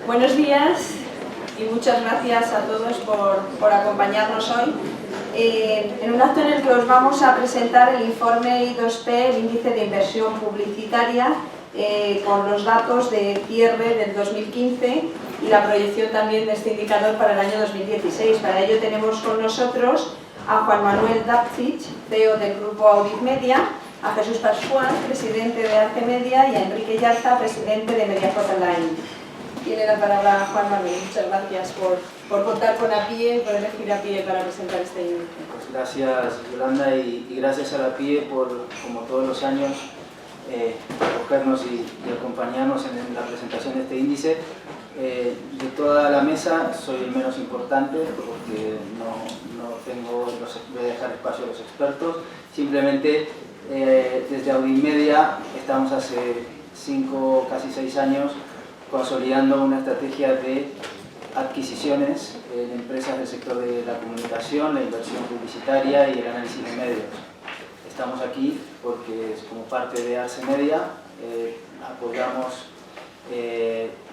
Buenos días y muchas gracias a todos por acompañarnos hoy. En un acto en el que os vamos a presentar el informe I2P, el índice de inversión publicitaria, con los datos de cierre del 2015 y la proyección también de este indicador para el año 2016. Para ello tenemos con nosotros a Juan Manuel Dapcich, CEO del grupo Audit Media, a Jesús Pascual, presidente de Arce Media, y a Enrique Yarza, presidente de Mediaset Online. Tiene la palabra Juan Manuel. Muchas gracias por contar con APIE, por elegir APIE para presentar este índice. Pues gracias, Yolanda, y gracias a la APIE por, como todos los años, acogernos y acompañarnos en la presentación de este índice. De toda la mesa soy el menos importante porque voy a dejar espacio a los expertos. Simplemente desde Audit Media estamos hace 5, casi 6 años consolidando una estrategia de adquisiciones en empresas del sector de la comunicación, la inversión publicitaria y el análisis de medios. Estamos aquí porque, como parte de Arce Media, apoyamos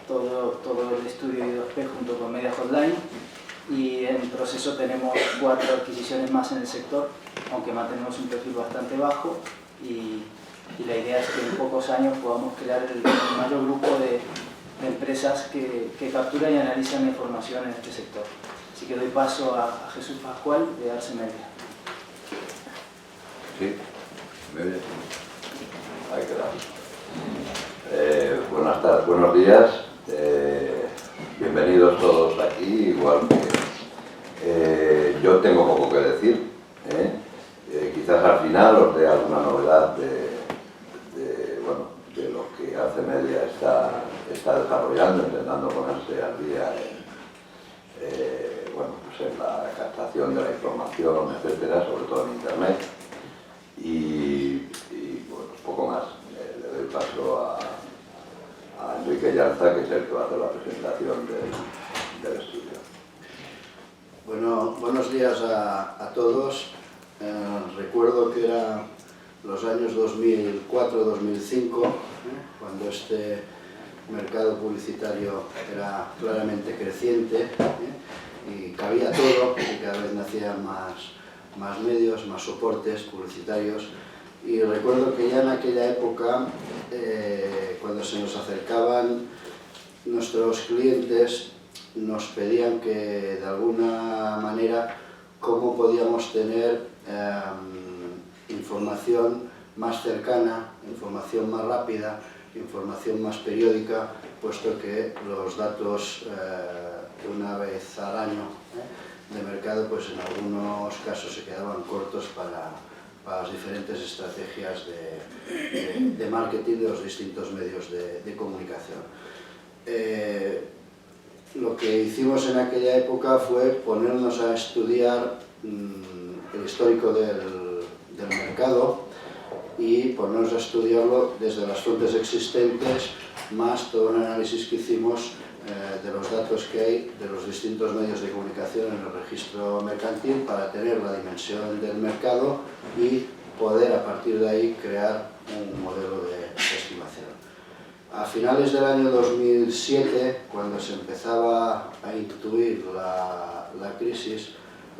todo el estudio I2P junto con Mediaset Online, y en proceso tenemos 4 adquisiciones más en el sector, aunque mantenemos un perfil bastante bajo, y la idea es que en pocos años podamos crear el mayor grupo de empresas que capturan y analizan la información en este sector. Así que doy paso a Jesús Pascual de Arce Media. Sí, muy bien. Ahí quedamos. Buenos días. Bienvenidos todos aquí, igual que yo tengo poco que decir. Quizás al final os dé alguna novedad de lo que Arce Media está desarrollando, intentando ponerse al día en la captación de la información, etcétera, sobre todo en Internet. Y poco más. Le doy paso a Enrique Yarza, que es el que va a hacer la presentación del estudio. Bueno, buenos días a todos. Recuerdo que eran los años 2004-2005, cuando este mercado publicitario era claramente creciente, y cabía todo, y cada vez nacían más medios, más soportes publicitarios. Y recuerdo que ya en aquella época, cuando se nos acercaban nuestros clientes, nos pedían que de alguna manera cómo podíamos tener información más cercana, información más rápida, información más periódica, puesto que los datos de una vez al año de mercado, pues en algunos casos se quedaban cortos para las diferentes estrategias de marketing de los distintos medios de comunicación. Lo que hicimos en aquella época fue ponernos a estudiar el histórico del mercado y ponernos a estudiarlo desde las fuentes existentes, más todo un análisis que hicimos de los datos que hay de los distintos medios de comunicación en el registro mercantil, para tener la dimensión del mercado y poder a partir de ahí crear un modelo de estimación. A finales del año 2007, cuando se empezaba a intuir la crisis,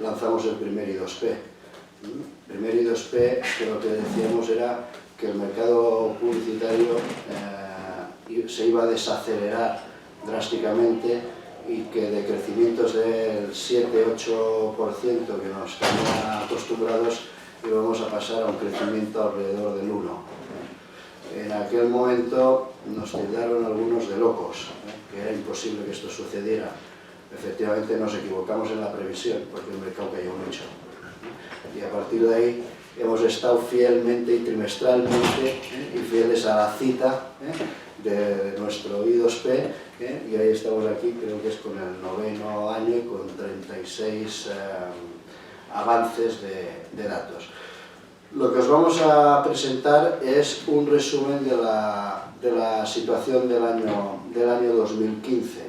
lanzamos el primer I2P. El primer I2P, que lo que decíamos era que el mercado publicitario se iba a desacelerar drásticamente, y que de crecimientos del 7-8% que nos tenían acostumbrados íbamos a pasar a un crecimiento alrededor del 1%. En aquel momento nos tildaron algunos de locos, que era imposible que esto sucediera. Efectivamente nos equivocamos en la previsión, porque el mercado cayó mucho. Y a partir de ahí hemos estado fielmente y trimestralmente y fieles a la cita de nuestro I2P, y ahí estamos aquí, creo que es con el 9º año y con 36 avances de datos. Lo que os vamos a presentar es un resumen de la situación del año 2015,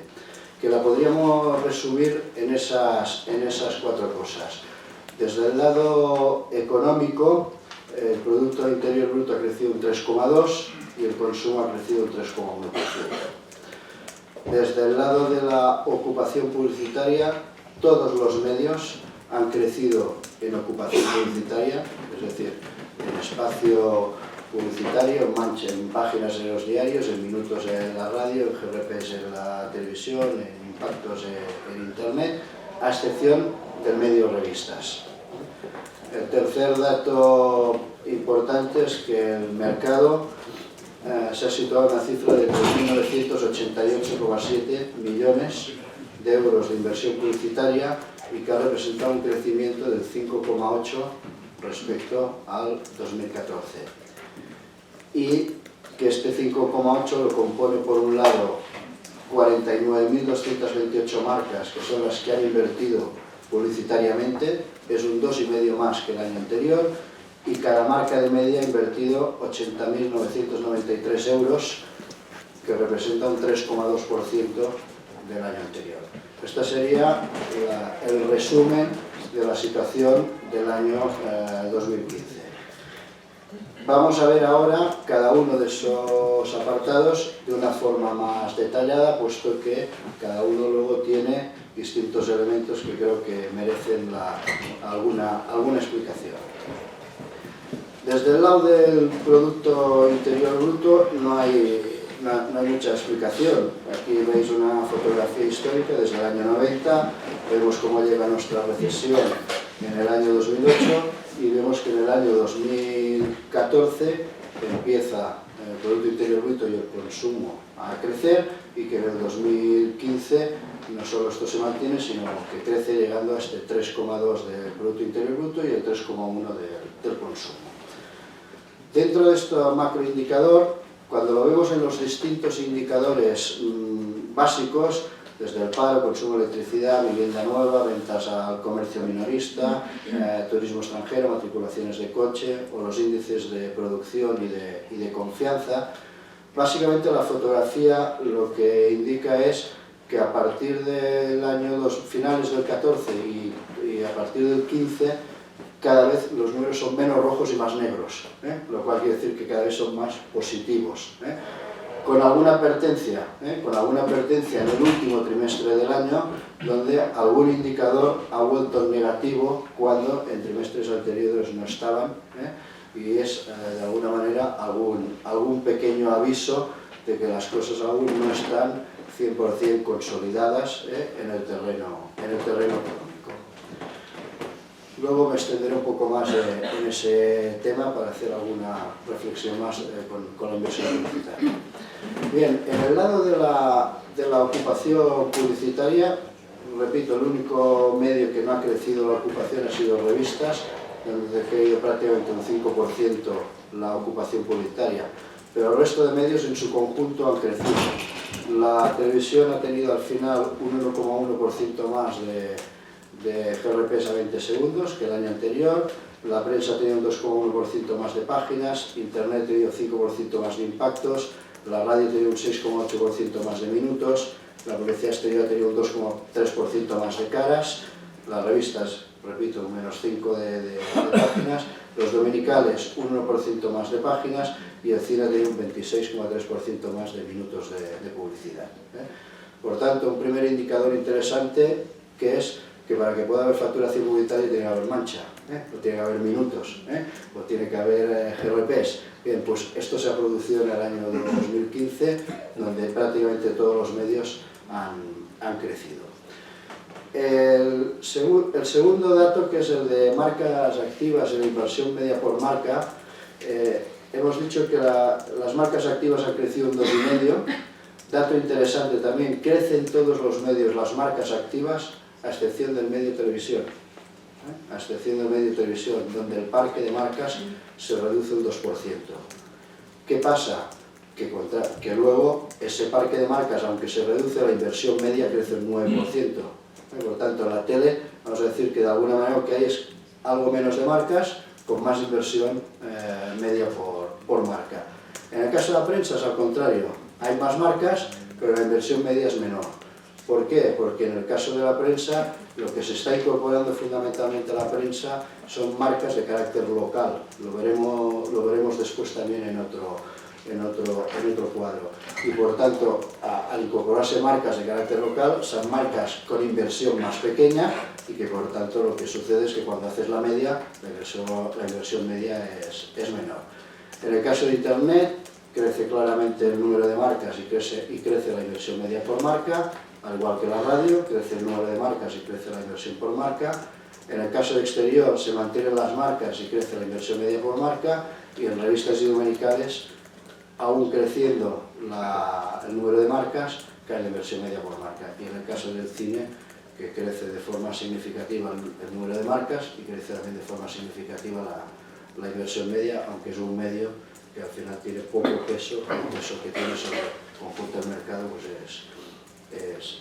que la podríamos resumir en esas 4 cosas. Desde el lado económico, el Producto Interior Bruto ha crecido un 3,2% y el consumo ha crecido un 3,1%. Desde el lado de la ocupación publicitaria, todos los medios han crecido en ocupación publicitaria, es decir, en espacio publicitario, en páginas en los diarios, en minutos en la radio, en GRPs en la televisión, en impactos en internet, a excepción del medio revistas. El tercer dato importante es que el mercado se ha situado en una cifra de 3.988,7 millones de euros de inversión publicitaria y que ha representado un crecimiento del 5,8% respecto al 2014. Y que este 5,8 lo compone por un lado 49.228 marcas, que son las que han invertido publicitariamente, es un 2,5% más que el año anterior, y cada marca de media ha invertido 80.993 euros, que representa un 3,2% del año anterior. Este sería el resumen de la situación del año 2015. Vamos a ver ahora cada uno de esos apartados de una forma más detallada, puesto que cada uno luego tiene distintos elementos que creo que merecen alguna explicación. Desde el lado del Producto Interior Bruto no hay mucha explicación. Aquí veis una fotografía histórica desde el año 90, vemos cómo llega nuestra recesión en el año 2008 y vemos que en el año 2014 empieza el Producto Interior Bruto y el consumo a crecer, y que en el 2015 no solo esto se mantiene, sino que crece llegando a este 3,2 del Producto Interior Bruto y el 3,1 del consumo. Dentro de este macroindicador, cuando lo vemos en los distintos indicadores básicos, desde el paro, consumo de electricidad, vivienda nueva, ventas al comercio minorista, turismo extranjero, matriculaciones de coche o los índices de producción y de confianza, básicamente la fotografía lo que indica es que a partir del año finales del 14 y a partir del 15 cada vez los números son menos rojos y más negros, lo cual quiere decir que cada vez son más positivos. Con alguna advertencia en el último trimestre del año, donde algún indicador ha vuelto negativo cuando en trimestres anteriores no estaban, y es de alguna manera algún pequeño aviso de que las cosas aún no están 100% consolidadas en el terreno económico. Luego me extenderé un poco más en ese tema para hacer alguna reflexión más con la inversión publicitaria. Bien, en el lado de la ocupación publicitaria, repito, el único medio que no ha crecido la ocupación ha sido revistas, donde ha caído prácticamente un 5% la ocupación publicitaria, pero el resto de medios en su conjunto han crecido. La televisión ha tenido al final un 1,1% más de GRPs a 20 segundos que el año anterior, la prensa ha tenido un 2,1% más de páginas, internet ha tenido 5% más de impactos, la radio ha tenido un 6,8% más de minutos, la publicidad exterior ha tenido un 2,3% más de caras, las revistas, repito, un -5% de páginas, los dominicales un 1% más de páginas y el cine ha tenido un 26,3% más de minutos de publicidad. Por tanto, un primer indicador interesante que es que para que pueda haber facturación publicitaria tiene que haber mancha, o tiene que haber minutos, o tiene que haber GRPs. Bien, pues esto se ha producido en el año 2015, donde prácticamente todos los medios han crecido. El segundo dato, que es el de marcas activas en la inversión media por marca, hemos dicho que las marcas activas han crecido un 2,5%. Dato interesante también, crecen todos los medios las marcas activas, a excepción del medio televisión, donde el parque de marcas se reduce un 2%. ¿Qué pasa? Que luego ese parque de marcas, aunque se reduce, la inversión media crece un 9%. Por tanto, la tele, vamos a decir que de alguna manera lo que hay es algo menos de marcas, con más inversión media por marca. En el caso de la prensa es al contrario, hay más marcas, pero la inversión media es menor. ¿Por qué? Porque en el caso de la prensa, lo que se está incorporando fundamentalmente a la prensa son marcas de carácter local. Lo veremos después también en en otro cuadro. Y por tanto, al incorporarse marcas de carácter local, son marcas con inversión más pequeña y que por tanto lo que sucede es que cuando haces la media, la inversión media es menor. En el caso de Internet, crece claramente el número de marcas y crece la inversión media por marca, al igual que la radio, crece el número de marcas y crece la inversión por marca. En el caso de exterior se mantienen las marcas y crece la inversión media por marca, y en revistas y dominicales, aún creciendo el número de marcas, cae la inversión media por marca. Y en el caso del cine, que crece de forma significativa el número de marcas y crece también de forma significativa la inversión media, aunque es un medio que al final tiene poco peso, el peso que tiene sobre el conjunto del mercado pues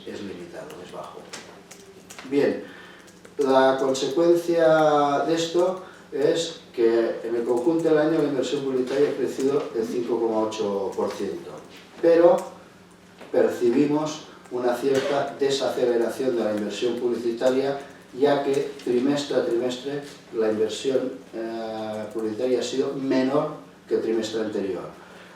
es limitado, es bajo. Bien, la consecuencia de esto es que en el conjunto del año la inversión publicitaria ha crecido el 5,8%, pero percibimos una cierta desaceleración de la inversión publicitaria, ya que trimestre a trimestre la inversión publicitaria ha sido menor que el trimestre anterior.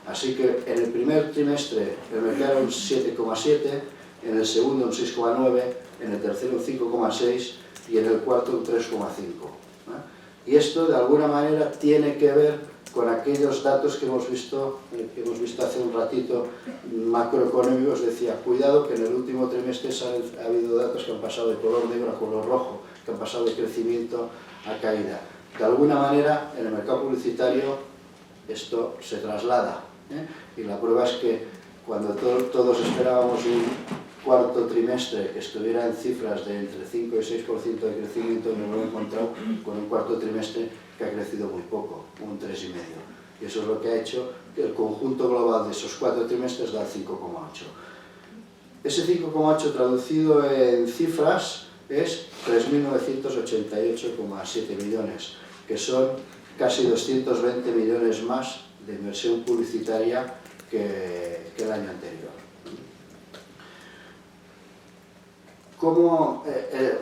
Así que en el primer trimestre el mercado era un 7,7, en el segundo un 6,9, en el tercero un 5,6 y en el cuarto un 3,5. Y esto de alguna manera tiene que ver con aquellos datos que hemos visto hace un ratito, macroeconómicos. Decía, cuidado que en el último trimestre ha habido datos que han pasado de color negro a color rojo, que han pasado de crecimiento a caída. De alguna manera en el mercado publicitario esto se traslada, y la prueba es que cuando todos esperábamos un cuarto trimestre que estuviera en cifras de entre 5 y 6% de crecimiento, nos hemos encontrado con un cuarto trimestre que ha crecido muy poco, un 3,5. Y eso es lo que ha hecho que el conjunto global de esos 4 trimestres da el 5,8. Ese 5,8 traducido en cifras es 3.988,7 millones, que son casi 220 millones más de inversión publicitaria que el año anterior. ¿Cómo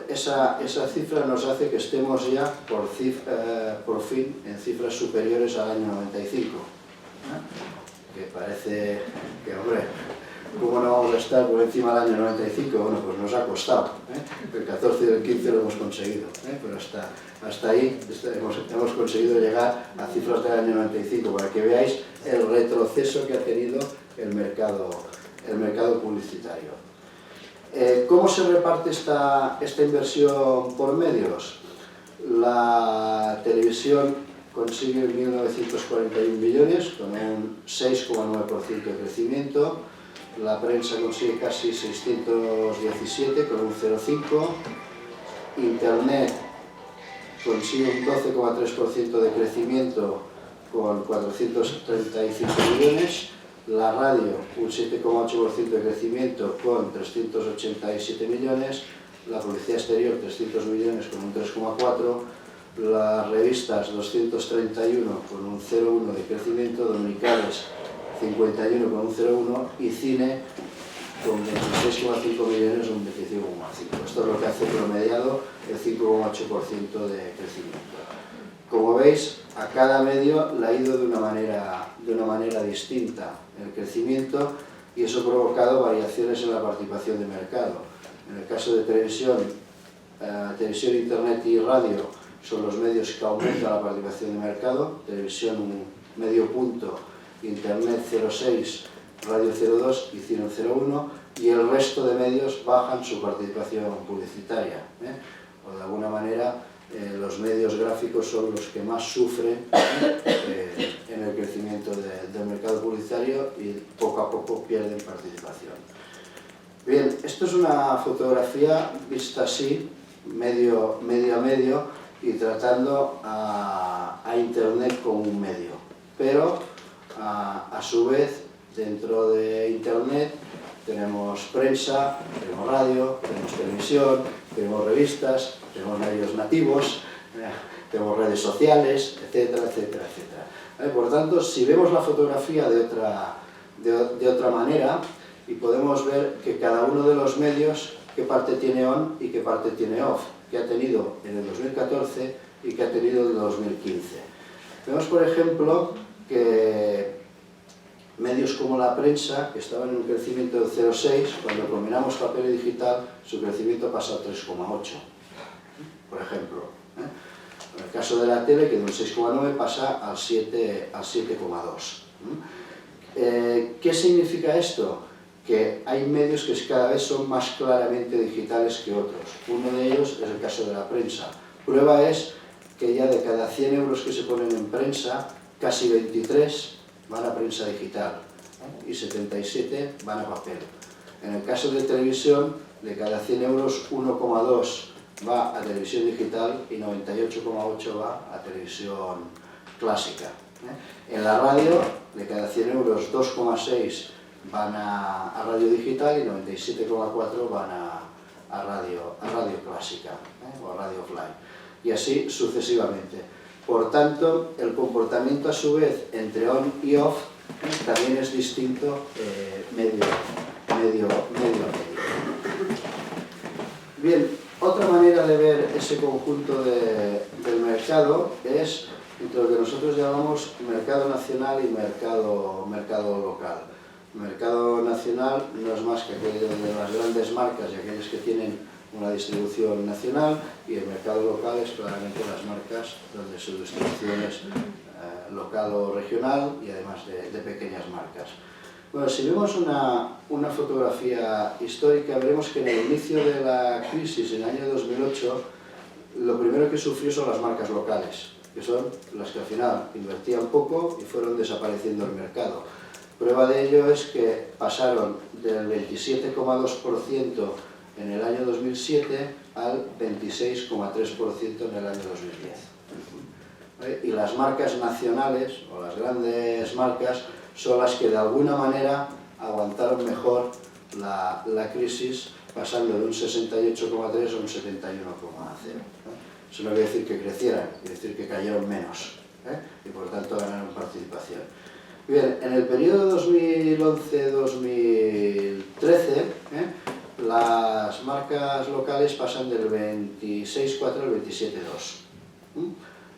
esa cifra nos hace que estemos ya por fin en cifras superiores al año 95? Que parece que, hombre, ¿cómo no vamos a estar por encima del año 95? Bueno, pues nos ha costado. El 14 y el 15 lo hemos conseguido, pero hasta ahí hemos conseguido llegar a cifras del año 95, para que veáis el retroceso que ha tenido el mercado publicitario. ¿Cómo se reparte esta inversión por medios? La televisión consigue 1.941 millones, con un 6,9% de crecimiento. La prensa consigue casi 617, con un 0,5%. Internet consigue un 12,3% de crecimiento, con 435 millones. La radio, un 7,8% de crecimiento con 387 millones, la publicidad exterior 300 millones con un 3,4%, las revistas 231 con un 0,1% de crecimiento, dominicales 51 con un 0,1% y cine con 26,5 millones un 25,5%. Esto es lo que hace promediado el 5,8% de crecimiento. Como veis, a cada medio le ha ido de una manera distinta el crecimiento, y eso ha provocado variaciones en la participación de mercado. En el caso de televisión, internet y radio son los medios que aumentan la participación de mercado. Televisión un medio punto, internet 0,6, radio 0,2 y cine 0,1, y el resto de medios bajan su participación publicitaria. O de alguna manera los medios gráficos son los que más sufren en el crecimiento del mercado publicitario y poco a poco pierden participación. Bien, esto es una fotografía vista así, medio a medio, y tratando a Internet como un medio. Pero a su vez, dentro de Internet tenemos prensa, tenemos radio, tenemos televisión, tenemos revistas, tenemos medios nativos, tenemos redes sociales, etcétera, etcétera, etcétera. Por lo tanto, si vemos la fotografía de otra manera, y podemos ver que cada uno de los medios, qué parte tiene on y qué parte tiene off, que ha tenido en el 2014 y que ha tenido en el 2015. Vemos, por ejemplo, que medios como la prensa, que estaban en un crecimiento del 0,6, cuando combinamos papel y digital, su crecimiento pasa al 3,8, por ejemplo. En el caso de la tele, que de un 6,9 pasa al 7,2. ¿Qué significa esto? Que hay medios que cada vez son más claramente digitales que otros. Uno de ellos es el caso de la prensa. Prueba es que ya de cada 100 euros que se ponen en prensa, casi 23 van a prensa digital y 77 van a papel. En el caso de televisión, de cada 100 euros, 1,2 va a televisión digital y 98,8 va a televisión clásica. En la radio, de cada 100 euros, 2,6 van a radio digital y 97,4 van a radio clásica o a radio offline. Y así sucesivamente. Por tanto, el comportamiento a su vez entre on y off también es distinto medio. Bien, otra manera de ver ese conjunto del mercado es entre lo que nosotros llamamos mercado nacional y mercado local. Mercado nacional no es más que aquello de las grandes marcas y aquellas que tienen una distribución nacional, y el mercado local es claramente las marcas donde su distribución es local o regional y además de pequeñas marcas. Bueno, si vemos una fotografía histórica, veremos que en el inicio de la crisis, en el año 2008, lo primero que sufrió son las marcas locales, que son las que al final invertían poco y fueron desapareciendo del mercado. Prueba de ello es que pasaron del 27,2% en el año 2007 al 26,3% en el año 2010. Y las marcas nacionales, o las grandes marcas, son las que de alguna manera aguantaron mejor la crisis, pasando de un 68,3 a un 71,0. Eso no quiere decir que crecieran, quiere decir que cayeron menos, y por tanto ganaron participación. Bien, en el periodo 2011-2013, las marcas locales pasan del 26,4 al 27,2.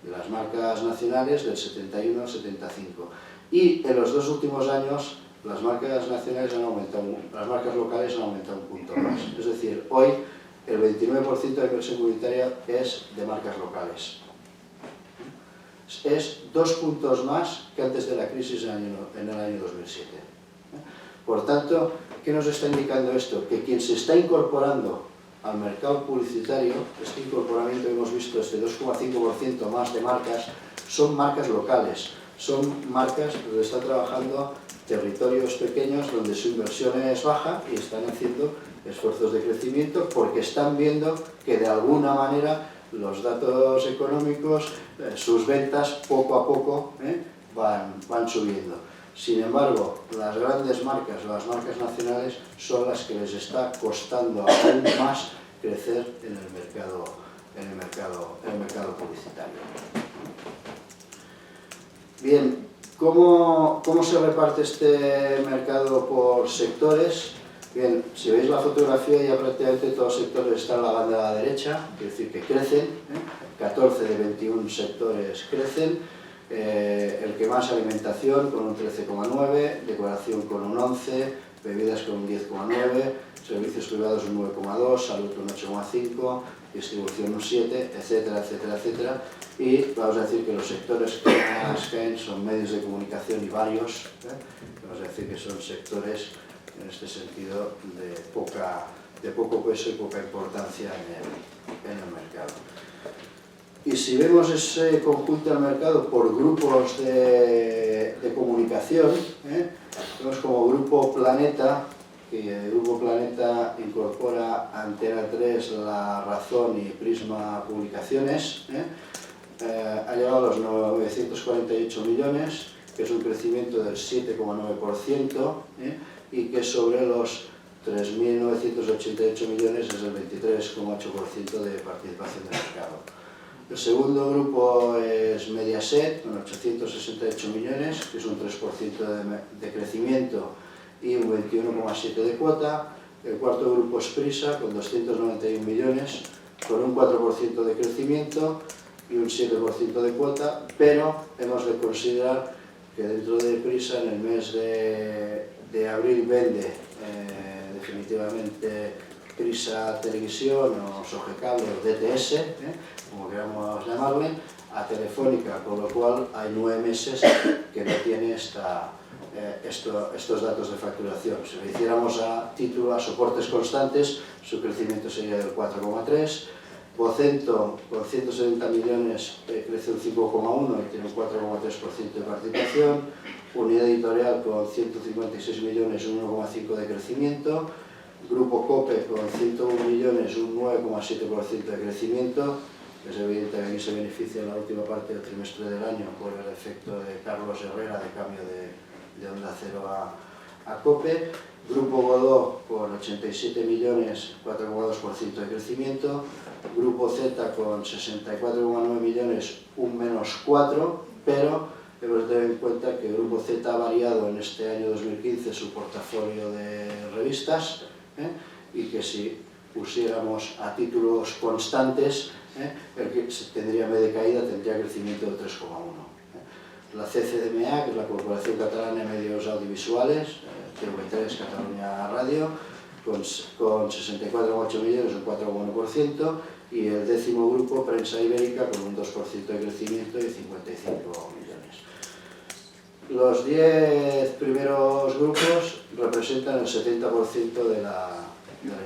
Y las marcas nacionales del 71 al 75. Y en los dos últimos años las marcas nacionales han aumentado, las marcas locales han aumentado un punto más. Es decir, hoy el 29% de la inversión publicitaria es de marcas locales. Es 2 puntos más que antes de la crisis en el año 2007. Por tanto, ¿qué nos está indicando esto? Que quien se está incorporando al mercado publicitario, este incorporamiento que hemos visto, este 2,5% más de marcas, son marcas locales, son marcas donde están trabajando territorios pequeños donde su inversión es baja y están haciendo esfuerzos de crecimiento porque están viendo que de alguna manera los datos económicos, sus ventas poco a poco van subiendo. Sin embargo, las grandes marcas o las marcas nacionales son las que les está costando aún más crecer en el mercado publicitario. Bien, ¿cómo se reparte este mercado por sectores? Bien, si veis la fotografía, ya prácticamente todos los sectores están en la banda de la derecha, quiere decir que crecen, 14 de 21 sectores crecen, el que más alimentación con un 13,9, decoración con un 11, bebidas con un 10,9, servicios privados un 9,2, salud un 8,5, distribución un 7, etcétera, etcétera, etcétera. Y vamos a decir que los sectores que más caen son medios de comunicación y varios, vamos a decir que son sectores en este sentido de poco peso y poca importancia en el mercado. Y si vemos ese conjunto del mercado por grupos de comunicación, vemos como Grupo Planeta, que el Grupo Planeta incorpora Antena 3, La Razón y Prisma Publicaciones, ha llegado a los 948 millones, que es un crecimiento del 7,9%, y que sobre los 3.988 millones es el 23,8% de participación de mercado. El segundo grupo es Mediaset, con 868 millones, que es un 3% de crecimiento y un 21,7% de cuota. El cuarto grupo es Prisa, con 291 millones, con un 4% de crecimiento y un 7% de cuota, pero hemos de considerar que dentro de Prisa en el mes de abril vende definitivamente Prisa Televisión o Sogecable o DTS, como queramos llamarle, a Telefónica, con lo cual hay 9 meses que no tiene estos datos de facturación. Si lo hiciéramos a título a soportes constantes, su crecimiento sería del 4,3%. Vocento, con 170 millones, crece un 5,1% y tiene un 4,3% de participación. Unidad Editorial, con 156 millones, un 1,5% de crecimiento. Grupo COPE, con 101 millones, un 9,7% de crecimiento. Es evidente que aquí se beneficia en la última parte del trimestre del año por el efecto de Carlos Herrera de cambio de Onda Cero a COPE. Grupo Godó, con 87 millones, 4,2% de crecimiento. Grupo Z, con 64,9 millones, un menos 4%, pero hemos de tener en cuenta que el Grupo Z ha variado en este año 2015 su portafolio de revistas, y que si pusiéramos a títulos constantes, el que tendría, en vez de caída, tendría crecimiento del 3,1%. La CCDMA, que es la Corporación Catalana de Medios Audiovisuales, TV3, Catalunya Radio, con 64,8 millones, un 4,1%, y el 10º grupo, Prensa Ibérica, con un 2% de crecimiento y 55 millones. Los 10 primeros grupos representan el 70% de la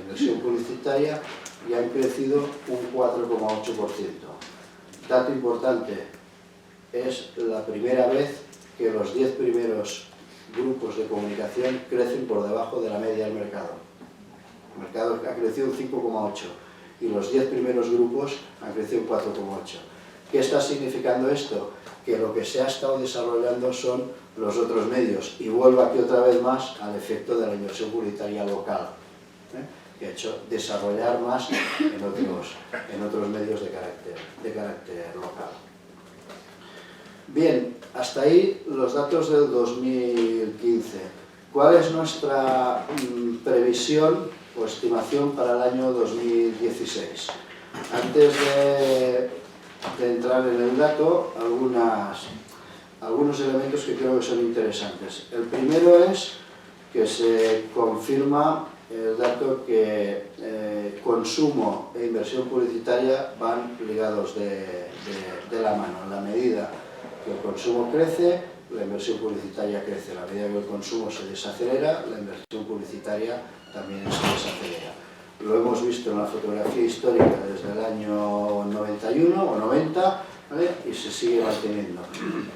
inversión publicitaria y han crecido un 4,8%. Dato importante, es la primera vez que los 10 primeros grupos de comunicación crecen por debajo de la media del mercado. El mercado ha crecido un 5,8% y los 10 primeros grupos han crecido un 4,8%. ¿Qué está significando esto? Que lo que se ha estado desarrollando son los otros medios, y vuelvo aquí otra vez más al efecto de la inversión publicitaria local, que ha hecho desarrollar más en otros medios de carácter local. Bien, hasta ahí los datos del 2015. ¿Cuál es nuestra previsión o estimación para el año 2016? Antes de entrar en el dato, algunos elementos que creo que son interesantes. El primero es que se confirma el dato que consumo e inversión publicitaria van ligados de la mano. En la medida que el consumo crece, la inversión publicitaria crece. A la medida que el consumo se desacelera, la inversión publicitaria también se desacelera. Lo hemos visto en la fotografía histórica desde el año 91 o 90, ¿vale? Y se sigue manteniendo,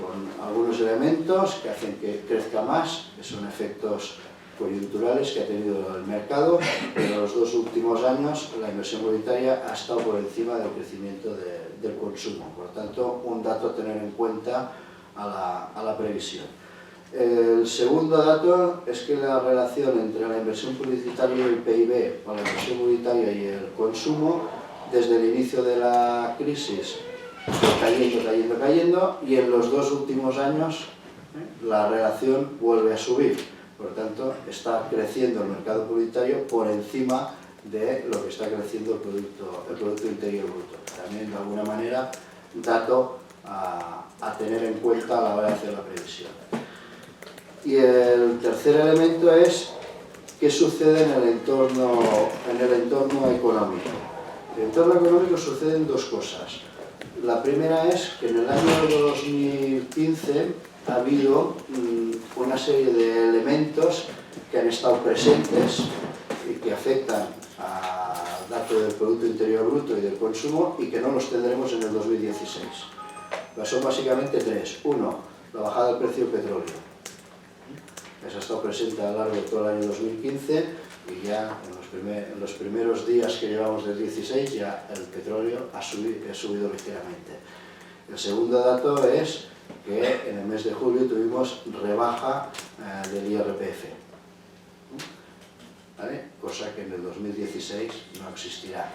con algunos elementos que hacen que crezca más, que son efectos coyunturales que ha tenido el mercado, pero en los 2 últimos años la inversión publicitaria ha estado por encima del crecimiento del consumo. Por tanto, un dato a tener en cuenta a la previsión. El segundo dato es que la relación entre la inversión publicitaria y el PIB, o la inversión publicitaria y el consumo, desde el inicio de la crisis, cayendo, y en los 2 últimos años la relación vuelve a subir. Por lo tanto, está creciendo el mercado publicitario por encima de lo que está creciendo el Producto Interior Bruto. También, de alguna manera, dato a tener en cuenta a la hora de hacer la previsión. Y el tercer elemento es qué sucede en el entorno económico. En el entorno económico suceden 2 cosas. La primera es que en el año 2015 ha habido una serie de elementos que han estado presentes y que afectan al dato del Producto Interior Bruto y del consumo, y que no los tendremos en el 2016. Son básicamente 3. Uno, la bajada del precio del petróleo. Esa ha estado presente a lo largo de todo el año 2015 y ya en los primeros días que llevamos del 16 ya el petróleo ha subido ligeramente. El segundo dato es que en el mes de julio tuvimos rebaja del IRPF, ¿vale? Cosa que en el 2016 no existirá.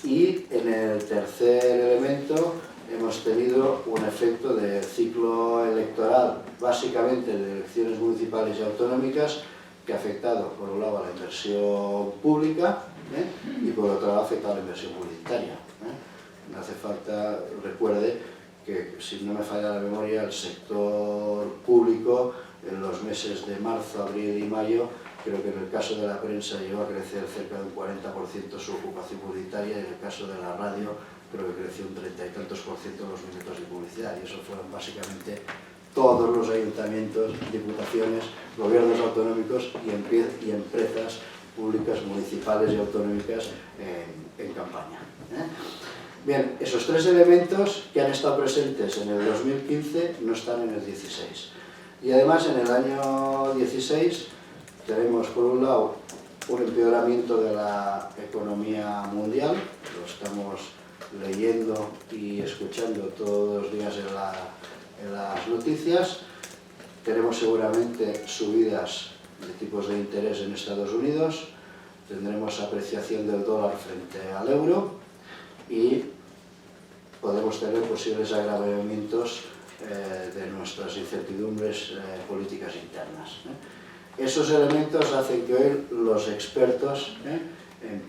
Y en el tercer elemento hemos tenido un efecto de ciclo electoral, básicamente de elecciones municipales y autonómicas, que ha afectado por un lado a la inversión pública y por otro lado ha afectado a la inversión publicitaria. No hace falta, recuerde, que, si no me falla la memoria, el sector público en los meses de marzo, abril y mayo, creo que en el caso de la prensa llegó a crecer cerca de un 40% su ocupación publicitaria, y en el caso de la radio creo que creció un 30 y tantos % los minutos de publicidad, y eso fueron básicamente todos los ayuntamientos, diputaciones, gobiernos autonómicos y empresas públicas, municipales y autonómicas en campaña. Bien, esos tres elementos que han estado presentes en el 2015 no están en el 16. Y además en el año 16 tenemos por un lado un empeoramiento de la economía mundial, lo estamos leyendo y escuchando todos los días en las noticias. Tenemos seguramente subidas de tipos de interés en Estados Unidos, tendremos apreciación del dólar frente al euro y podemos tener posibles agravamientos de nuestras incertidumbres políticas internas. Esos elementos hacen que hoy los expertos en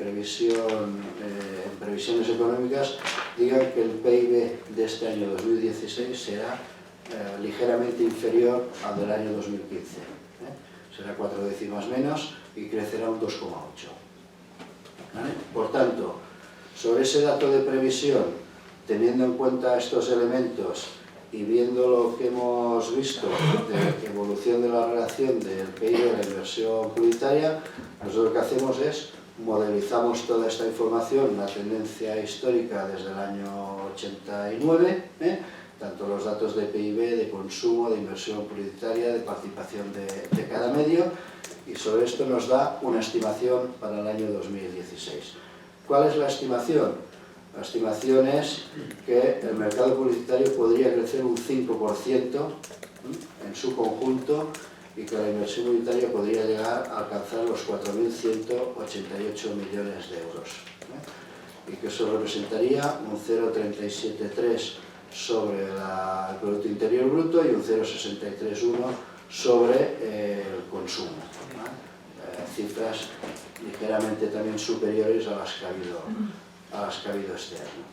previsiones económicas digan que el PIB de este año 2016 será ligeramente inferior al del año 2015. Será 4 décimas menos y crecerá un 2,8. ¿Vale? Por tanto, sobre ese dato de previsión, teniendo en cuenta estos elementos y viendo lo que hemos visto de evolución de la relación del PIB a la inversión publicitaria, nosotros lo que hacemos es modelizamos toda esta información, la tendencia histórica desde el año 89, tanto los datos de PIB, de consumo, de inversión publicitaria, de participación de cada medio, y sobre esto nos da una estimación para el año 2016. ¿Cuál es la estimación? La estimación es que el mercado publicitario podría crecer un 5% en su conjunto y que la inversión publicitaria podría llegar a alcanzar los 4.188 millones de euros. Y que eso representaría un 0,373 sobre el Producto Interior Bruto y un 0,631 sobre el consumo. Cifras ligeramente también superiores a las que ha habido este año.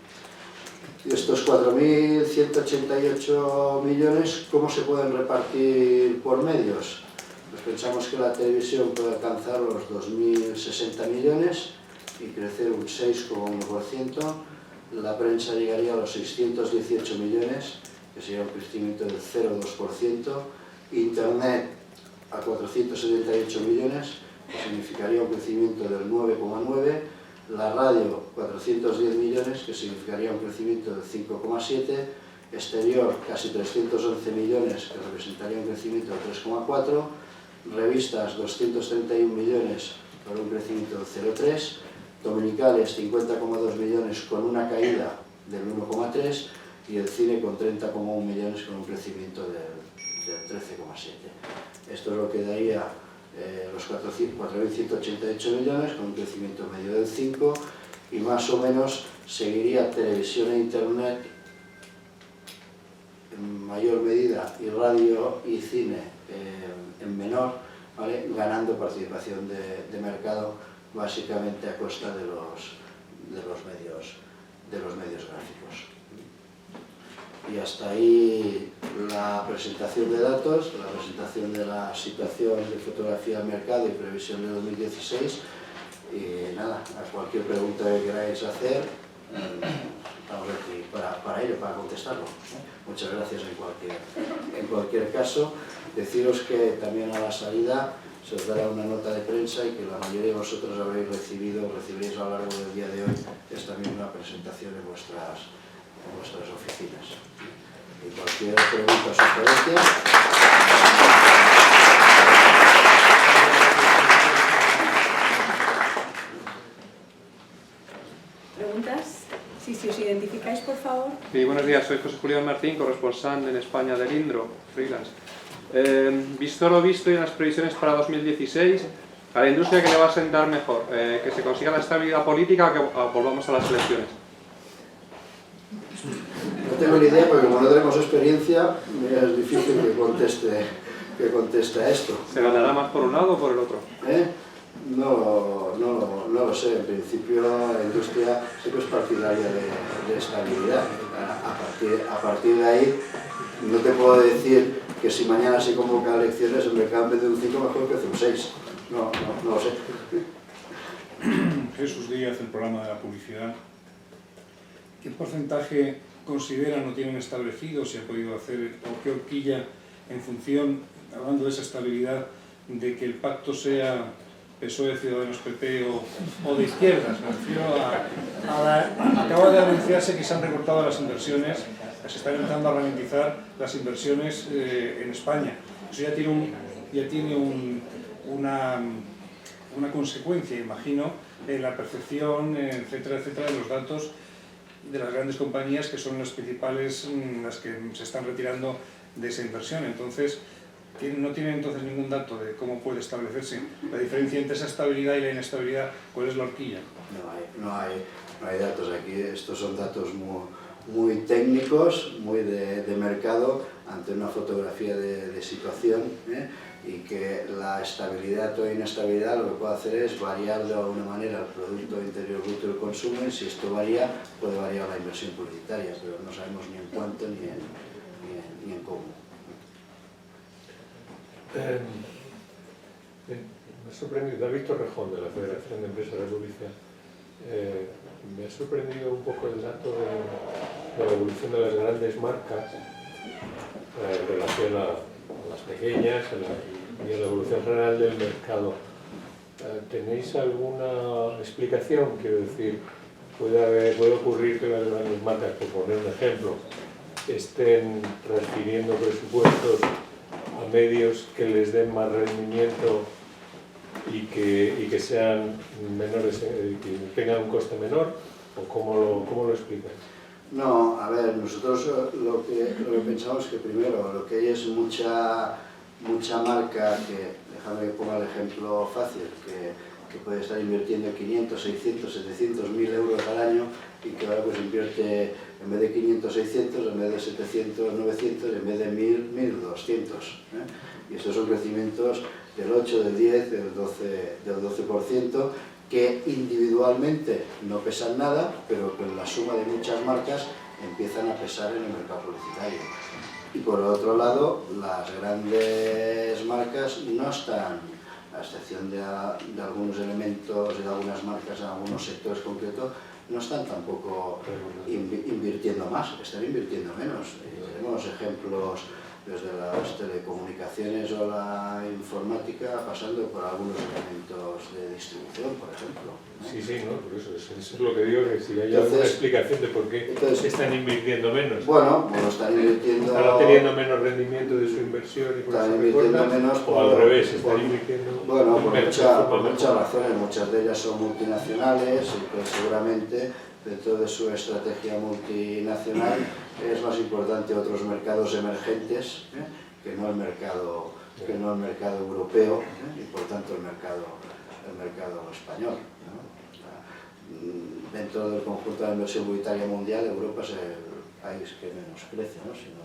Y estos 4.188 millones, ¿cómo se pueden repartir por medios? Pues pensamos que la televisión puede alcanzar los 2.060 millones y crecer un 6,1%. La prensa llegaría a los 618 millones, que sería un crecimiento del 0,2%. Internet a 478 millones, que significaría un crecimiento del 9,9%. La radio, 410 millones, que significaría un crecimiento del 5,7%, exterior, casi 311 millones, que representaría un crecimiento del 3,4%, revistas, 231 millones, con un crecimiento del 0,3%, dominicales, 50,2 millones, con una caída del 1,3%, y el cine con 30,1 millones, con un crecimiento del 13,7%. Esto es lo que daría los 4.188 millones, con un crecimiento medio del 5%, y más o menos seguiría televisión e internet en mayor medida, y radio y cine en menor, ¿vale? Ganando participación de mercado básicamente a costa de los medios gráficos. Y hasta ahí la presentación de datos, la presentación de la situación de fotografía del mercado y previsión de 2016. Y nada, a cualquier pregunta que queráis hacer, estamos aquí para ello, para contestarlo. Muchas gracias en cualquier caso. Deciros que también a la salida se os dará una nota de prensa y que la mayoría de vosotros habréis recibido, recibiréis a lo largo del día de hoy, es también una presentación en vuestras oficinas. Y cualquier pregunta o sugerencia. ¿Preguntas? Sí, si os identificáis, por favor. Sí, buenos días, soy José Julián Martín, corresponsal en España del Indro, freelance. Visto lo visto y en las previsiones para 2016, ¿a la industria qué le va a sentar mejor? ¿Que se consiga la estabilidad política o que volvamos a las elecciones? No tengo ni idea, porque como no tenemos experiencia, es difícil que conteste a esto. ¿Se ganará más por un lado o por el otro? No lo sé. En principio la industria siempre es partidaria de estabilidad. A partir de ahí no te puedo decir que si mañana se convocan elecciones el mercado en vez de un 5 mejor que hace un 6. No lo sé. Jesús Díaz, el programa de la publicidad. ¿Qué porcentaje consideran o tienen establecido, si ha podido hacer, o qué horquilla en función, hablando de esa estabilidad, de que el pacto sea PSOE, Ciudadanos, PP o de izquierdas? Me refiero acaba de anunciarse que se han recortado las inversiones, se están empezando a ralentizar las inversiones en España. Eso ya tiene una consecuencia, imagino, en la percepción, etcétera, etcétera, de los datos de las grandes compañías, que son las principales, las que se están retirando de esa inversión. Entonces, no tienen entonces ningún dato de cómo puede establecerse la diferencia entre esa estabilidad y la inestabilidad. ¿Cuál es la horquilla? No hay datos aquí. Estos son datos muy técnicos, muy de mercado, ante una fotografía de situación, y que la estabilidad o inestabilidad lo que puede hacer es variar de alguna manera el Producto Interior Bruto del consumo, y si esto varía, puede variar la inversión publicitaria, pero no sabemos ni en cuánto ni en cómo. Me ha sorprendido, David Torrejón, de la Federación de Empresas de Publicidad. Me ha sorprendido un poco el dato de la evolución de las grandes marcas en relación a las pequeñas y a la evolución general del mercado. ¿Tenéis alguna explicación? Quiero decir, puede ocurrir que las grandes marcas, por poner un ejemplo, estén transfiriendo presupuestos a medios que les den más rendimiento y que sean menores, que tengan un coste menor, o cómo lo explicas? No, a ver, nosotros lo que pensamos es que primero lo que hay es mucha marca que, déjame que ponga el ejemplo fácil, que puede estar invirtiendo 500, 600, 700 mil euros al año, y que ahora pues invierte en vez de 500, 600, en vez de 700, 900, en vez de 1000, 1200. Y estos son crecimientos del 8, del 10, del 12%, que individualmente no pesan nada, pero con la suma de muchas marcas empiezan a pesar en el mercado publicitario. Y por otro lado, las grandes marcas no están, a excepción de algunos elementos, de algunas marcas en algunos sectores concretos, no están tampoco invirtiendo más, están invirtiendo menos. Tenemos ejemplos desde las telecomunicaciones o la informática, pasando por algunos elementos de distribución, por ejemplo. Sí, no, por eso es lo que digo, que si hay alguna explicación de por qué están invirtiendo menos. Bueno, están invirtiendo... ¿Están teniendo menos rendimiento de su inversión y por están eso invirtiendo menos o al revés, están invirtiendo... Bueno, por muchas razones, muchas de ellas son multinacionales, y pues seguramente dentro de su estrategia multinacional es más importante otros mercados emergentes que no el mercado europeo, y por tanto el mercado español, ¿no? Dentro del conjunto de la inversión publicitaria mundial, Europa es el país que menos crece, ¿no? Si no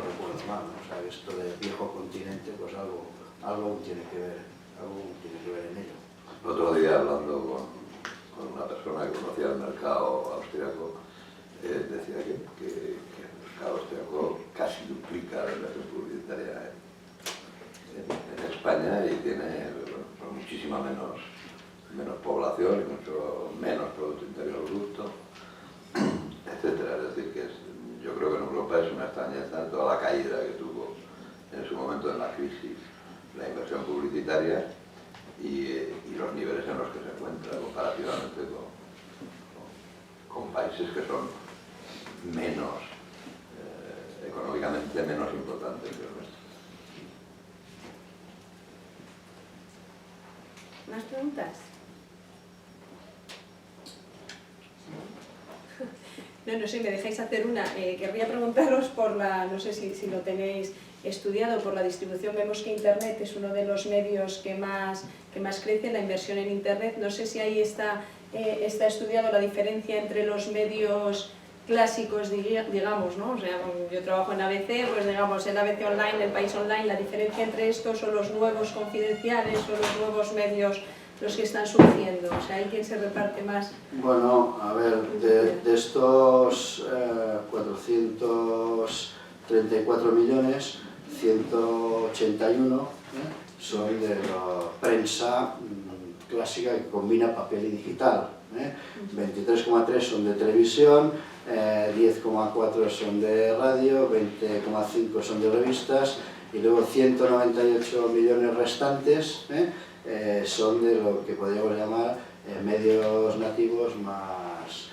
recuerdo mal, ¿no? O sea, esto del viejo continente, pues algo tiene que ver en ello. El otro día, hablando con una persona que conocía el mercado austriaco, decía que el mercado austriaco casi duplica la inversión publicitaria en España, y tiene muchísima menos población y mucho menos Producto Interior Bruto, etcétera. Es decir, que yo creo que en Europa es una extrañeza toda la caída que tuvo en su momento en la crisis la inversión publicitaria y los niveles en los que se encuentra comparativamente con países que son menos, económicamente menos importantes que el nuestro. ¿Más preguntas? No sé, me dejáis hacer una. Querría preguntaros por no sé si lo tenéis estudiado, por la distribución. Vemos que Internet es uno de los medios que más crece, la inversión en Internet. No sé si ahí está estudiado la diferencia entre los medios clásicos, digamos, ¿no? O sea, yo trabajo en ABC, pues digamos, el ABC Online, el País Online, la diferencia entre estos son los nuevos confidenciales, son los nuevos medios los que están surgiendo, o sea, ¿hay quien se reparte más? Bueno, a ver, de estos 434 millones, 181 son de la prensa clásica que combina papel y digital. 23,3 son de televisión, 10,4 son de radio, 20,5 son de revistas y luego 198 millones restantes son de lo que podríamos llamar medios nativos más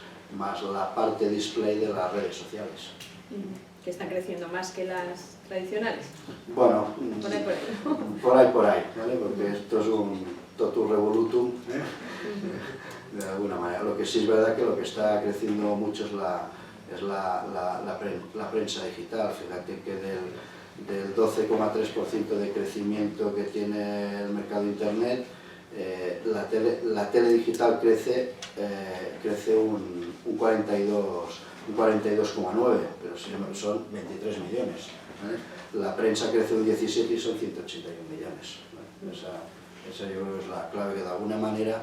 la parte display de las redes sociales. Que están creciendo más que las tradicionales. Bueno, por ahí. por ahí, ¿vale? Porque esto es un totum revolutum, de alguna manera. Lo que sí es verdad que lo que está creciendo mucho es la prensa digital. Fíjate que del 12,3% de crecimiento que tiene el mercado de Internet, la tele digital crece un 42,9, pero son 23 millones. La prensa crece un 17 y son 181 millones. Esa yo creo que es la clave, que de alguna manera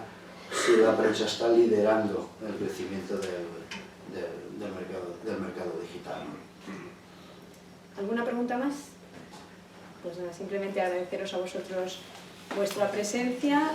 sí la prensa está liderando el crecimiento del mercado digital. ¿Alguna pregunta más? Pues nada, simplemente agradeceros a vosotros vuestra presencia.